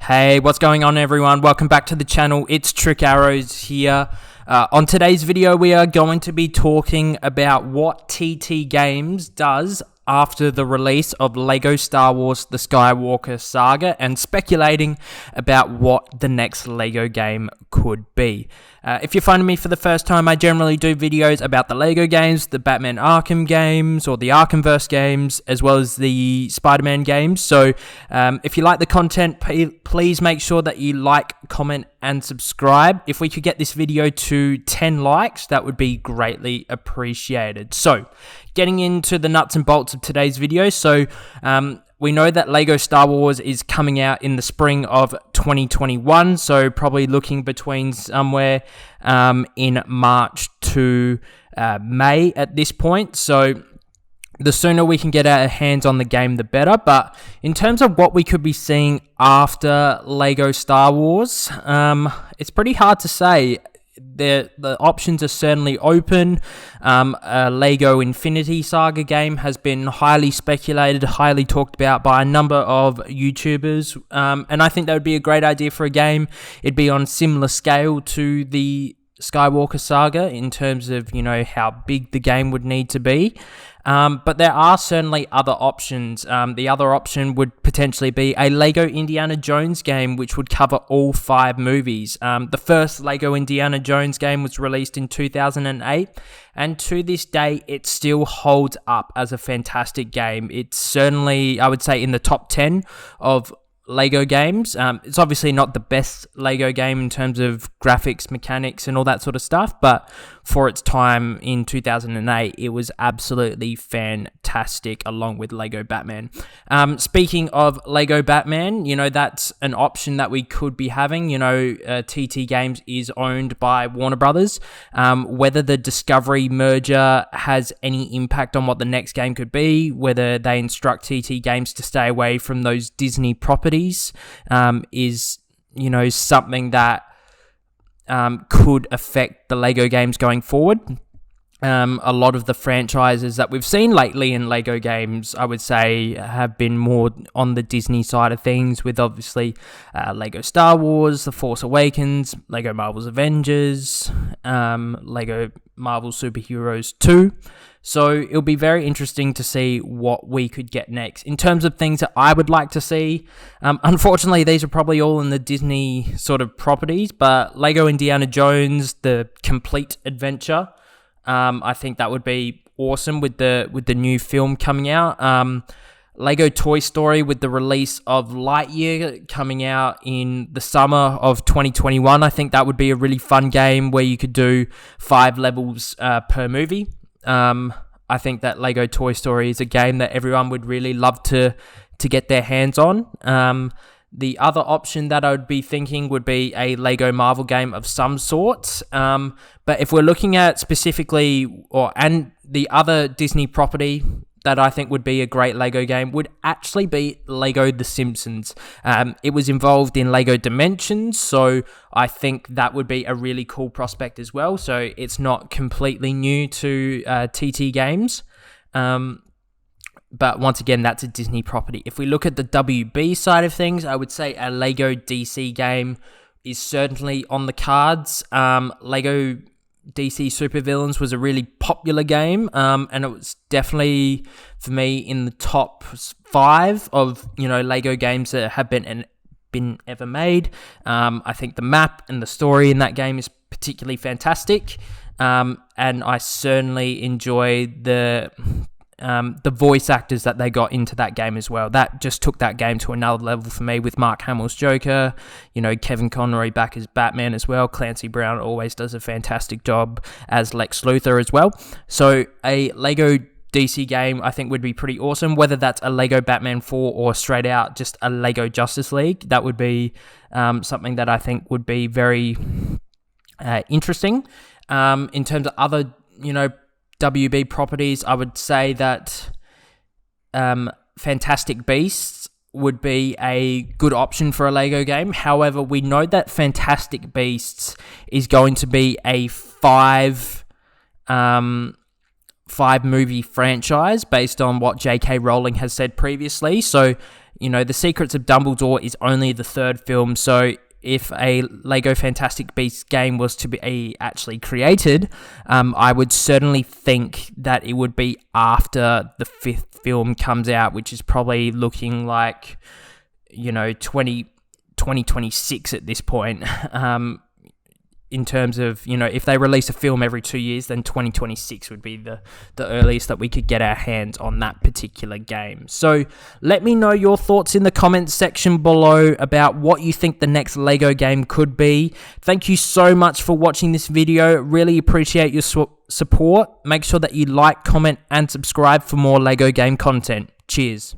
Hey, what's going on everyone? Welcome back to the channel. It's Trick Arrows here. On today's video, we are going to be talking about what TT Games does after the release of LEGO Star Wars The Skywalker Saga and speculating about what the next LEGO game could be. If you're finding me for the first time, I generally do videos about the LEGO games, the Batman Arkham games, or the Arkhamverse games, as well as the Spider-Man games. So if you like the content, please make sure that you like, comment, and subscribe. If we could get this video to 10 likes, that would be greatly appreciated. So, getting into the nuts and bolts of today's video. So, we know that LEGO Star Wars is coming out in the spring of 2021, so probably looking between somewhere in March to May at this point. So the sooner we can get our hands on the game, the better. But in terms of what we could be seeing after LEGO Star Wars, it's pretty hard to say. The options are certainly open. A LEGO Infinity Saga game has been highly speculated, highly talked about by a number of YouTubers, and I think that would be a great idea for a game. It'd be on similar scale to the Skywalker Saga in terms of, you know, how big the game would need to be. But there are certainly other options. The other option would potentially be a LEGO Indiana Jones game, which would cover all 5 movies. The first LEGO Indiana Jones game was released in 2008, and to this day, it still holds up as a fantastic game. It's certainly, I would say, in the top 10 of LEGO games. It's obviously not the best LEGO game in terms of graphics, mechanics, and all that sort of stuff, but for its time in 2008, it was absolutely fantastic, along with LEGO Batman. Speaking of LEGO Batman, you know, that's an option that we could be having. You know, TT Games is owned by Warner Brothers. Whether the Discovery merger has any impact on what the next game could be, whether they instruct TT Games to stay away from those Disney properties, is, you know, something that could affect the LEGO games going forward. A lot of the franchises that we've seen lately in LEGO games, I would say, have been more on the Disney side of things, with obviously LEGO Star Wars, The Force Awakens, LEGO Marvel's Avengers, LEGO Marvel Superheroes 2. So it'll be very interesting to see what we could get next. In terms of things that I would like to see, unfortunately, these are probably all in the Disney sort of properties, but LEGO Indiana Jones, the complete adventure, I think that would be awesome with the new film coming out. LEGO Toy Story, with the release of Lightyear coming out in the summer of 2021, I think that would be a really fun game where you could do 5 levels per movie. I think that LEGO Toy Story is a game that everyone would really love to get their hands on. The other option that I would be thinking would be a LEGO Marvel game of some sort. But if we're looking at specifically, and the other Disney property that I think would be a great LEGO game would actually be LEGO The Simpsons. It was involved in LEGO Dimensions, so I think that would be a really cool prospect as well. So it's not completely new to TT Games. But once again, that's a Disney property. If we look at the WB side of things, I would say a LEGO DC game is certainly on the cards. LEGO DC Supervillains was a really popular game, and it was definitely, for me, in the top 5 of, you know, LEGO games that have been ever made. I think the map and the story in that game is particularly fantastic, and I certainly enjoy the voice actors that they got into that game as well. That just took that game to another level for me, with Mark Hamill's Joker, you know, Kevin Conroy back as Batman as well. Clancy Brown always does a fantastic job as Lex Luthor as well. So a LEGO DC game I think would be pretty awesome, whether that's a LEGO Batman 4 or straight out just a LEGO Justice League. That would be something that I think would be very interesting. In terms of other, you know, WB properties, I would say that Fantastic Beasts would be a good option for a LEGO game. However, we know that Fantastic Beasts is going to be a 5 movie franchise based on what J.K. Rowling has said previously. So The Secrets of Dumbledore is only the third film, so if a Lego Fantastic Beasts game was to be actually created, I would certainly think that it would be after the fifth film comes out, which is probably looking like, 2026 at this point. In terms of, if they release a film every 2 years, then 2026 would be the earliest that we could get our hands on that particular game. So let me know your thoughts in the comments section below about what you think the next Lego game could be. Thank you so much for watching this video. Really appreciate your support. Make sure that you like, comment, and subscribe for more Lego game content. Cheers.